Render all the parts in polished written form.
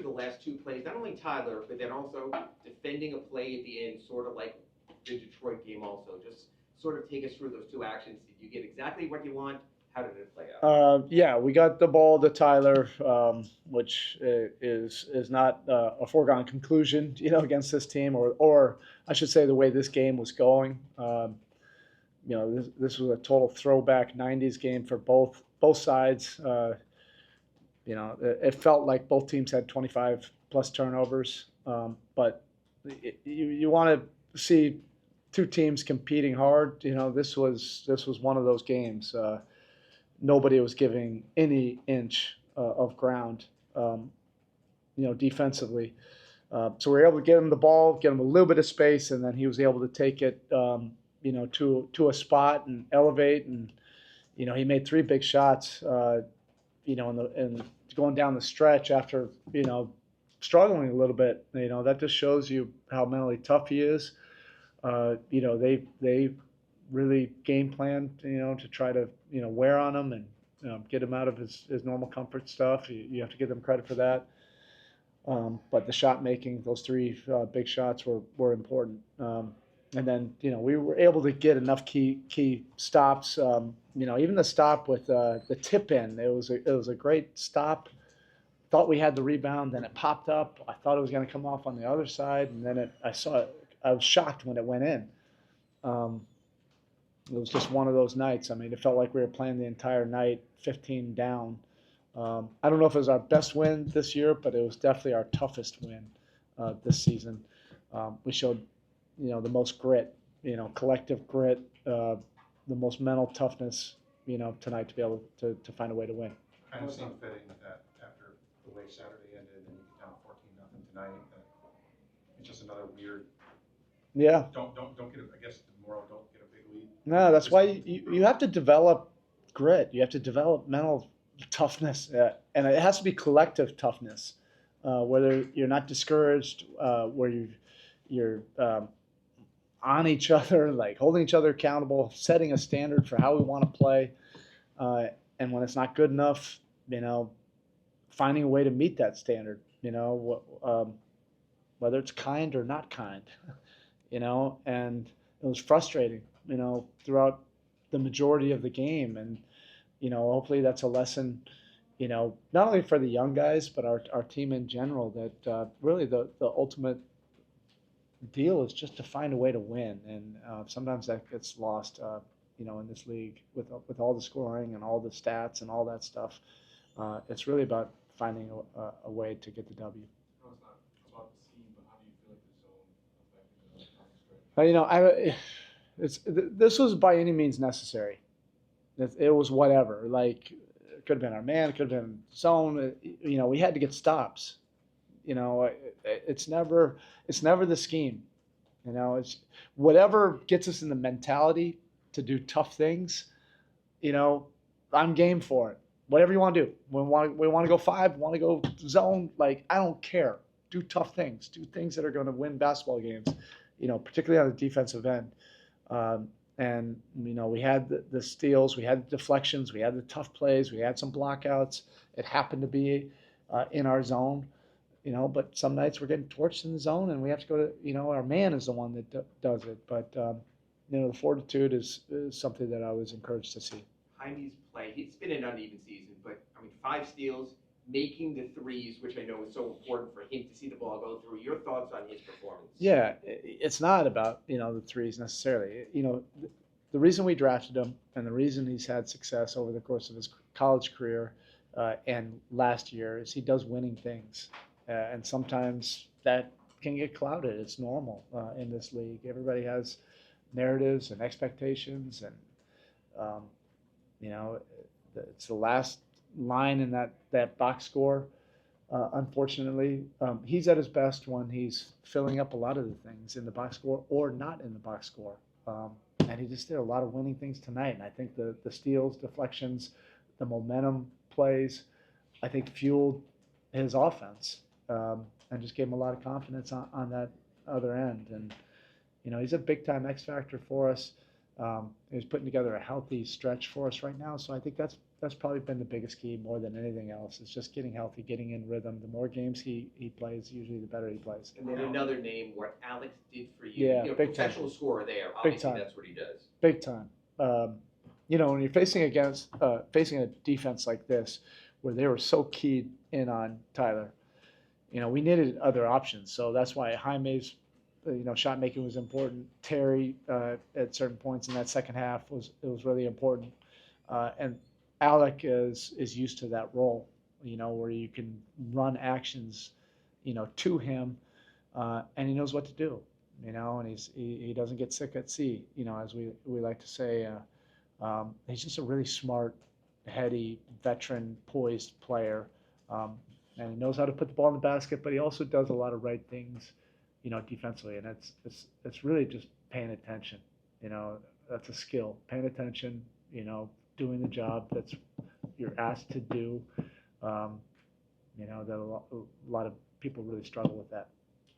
the last two plays, not only Tyler, but then also defending a play at the end, sort of like the Detroit game also. Just sort of take us through those two actions. Did you get exactly what you want? How did it play out? Yeah, we got the ball to Tyler, which is not a foregone conclusion, against this team, or I should say the way this game was going. This was a total throwback '90s game for both sides. It felt like both teams had 25 plus turnovers, but you want to see two teams competing hard. This was one of those games. Nobody was giving any inch of ground, defensively. So we were able to get him the ball, get him a little bit of space, and then he was able to take it, to a spot and elevate. And he made three big shots, in going down the stretch after struggling a little bit. That just shows you how mentally tough he is. They really game planned, to try to wear on him and get him out of his normal comfort stuff. You have to give them credit for that. But the shot making, those three big shots were important. And then we were able to get enough key stops. Even the stop with the tip in, it was a great stop. Thought we had the rebound, then it popped up. I thought it was going to come off on the other side, and then I saw it. I was shocked when it went in. It was just one of those nights. I mean, it felt like we were playing the entire night, 15 down. I don't know if it was our best win this year, but it was definitely our toughest win this season. We showed, the most grit, collective grit, the most mental toughness, tonight to be able to find a way to win. Kind of seemed fitting that after the way Saturday ended and you get down 14-0 tonight, it's just another weird. Yeah. Don't get I guess tomorrow don't get a big lead. No, that's why you have to develop grit. You have to develop mental toughness, and it has to be collective toughness. Whether you're not discouraged, where you're on each other, like holding each other accountable, setting a standard for how we want to play, and when it's not good enough, finding a way to meet that standard. Whether it's kind or not kind, and it was frustrating, throughout the majority of the game, and hopefully that's a lesson, not only for the young guys but our team in general, that really the ultimate deal is just to find a way to win, and sometimes that gets lost, in this league with all the scoring and all the stats and all that stuff. It's really about finding a way to get the W. No, it's not about the scheme, but how do you feel like the zone affected the strength? This was by any means necessary. It was whatever. Like, it could have been our man, it could have been zone. We had to get stops. It's never the scheme. It's whatever gets us in the mentality to do tough things. I'm game for it. Whatever you want to do. We want to go 5, want to go zone. Like, I don't care. Do tough things. Do things that are going to win basketball games. Particularly on the defensive end. And we had the steals, we had the deflections, we had the tough plays, we had some blockouts. It happened to be in our zone. But some nights we're getting torched in the zone, and we have to go to, our man is the one that does it. But, the fortitude is something that I was encouraged to see. Jaime's play, it's been an uneven season, but, 5 steals, making the threes, which I know is so important for him to see the ball go through. Your thoughts on his performance? Yeah, it's not about, the threes necessarily. The reason we drafted him and the reason he's had success over the course of his college career and last year is he does winning things. And sometimes that can get clouded. It's normal in this league. Everybody has narratives and expectations, and it's the last line in that box score. Unfortunately, he's at his best when he's filling up a lot of the things in the box score or not in the box score. And he just did a lot of winning things tonight. And I think the steals, deflections, the momentum plays, I think fueled his offense. And just gave him a lot of confidence on that other end. And, he's a big-time X factor for us. He's putting together a healthy stretch for us right now. So I think that's that's probably been the biggest key more than anything else. It's just getting healthy, getting in rhythm. The more games he plays, usually the better he plays. And then another name, what Alex did for you. Yeah, You know, big time. professional scorer there. Big Obviously, time. that's what he does. Big time. You know, when you're facing a defense like this, where they were so keyed in on Tyler, you know, we needed other options. So that's why Jaime's, you know, shot making was important. Terry at certain points in that second half was really important, and Alec is used to that role, you know, where you can run actions, you know, to him, and he knows what to do, you know, and he doesn't get sick at sea, you know, as we like to say. He's just a really smart, heady, veteran, poised player, and he knows how to put the ball in the basket. But he also does a lot of right things, you know, defensively, and it's really just paying attention. You know, that's a skill. Paying attention, you know, doing the job that's you're asked to do. You know, that a lot of people really struggle with that.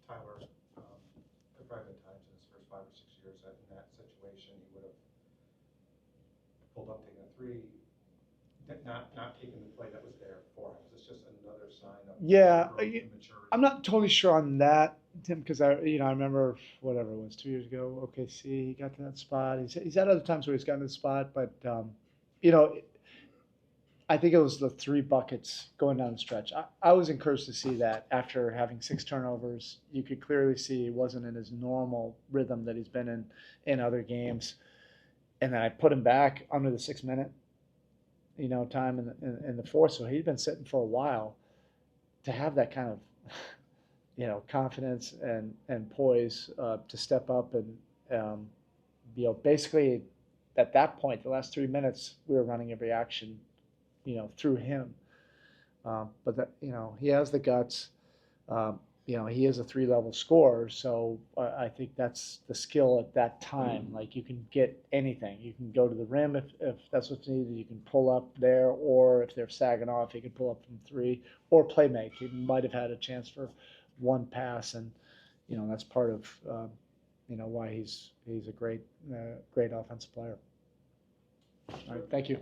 Tyler, there probably been times in his first 5 or 6 years that in that situation he would have pulled up, taking a three, not taking the play that was there for him. It's just another sign of Yeah, growth and maturity. I'm not totally sure on that, Tim, because I remember whatever it was 2 years ago. OKC, he got to that spot. He's had other times where he's gotten to the spot, but you know, I think it was the 3 buckets going down the stretch. I was encouraged to see that after having 6 turnovers. You could clearly see he wasn't in his normal rhythm that he's been in other games. And then I put him back under the 6-minute, you know, time in the fourth. So he'd been sitting for a while. To have that kind of, you know, confidence and poise to step up and, you know, basically at that point, the last 3 minutes, we were running every action, you know, through him. But that, you know, he has the guts. You know, he is a 3-level scorer, so I think that's the skill at that time. Like, you can get anything. You can go to the rim if that's what's needed. You can pull up there, or if they're sagging off, you can pull up from 3, or play make. He might have had a chance for 1 pass, and you know that's part of you know why he's a great offensive player. All right, thank you.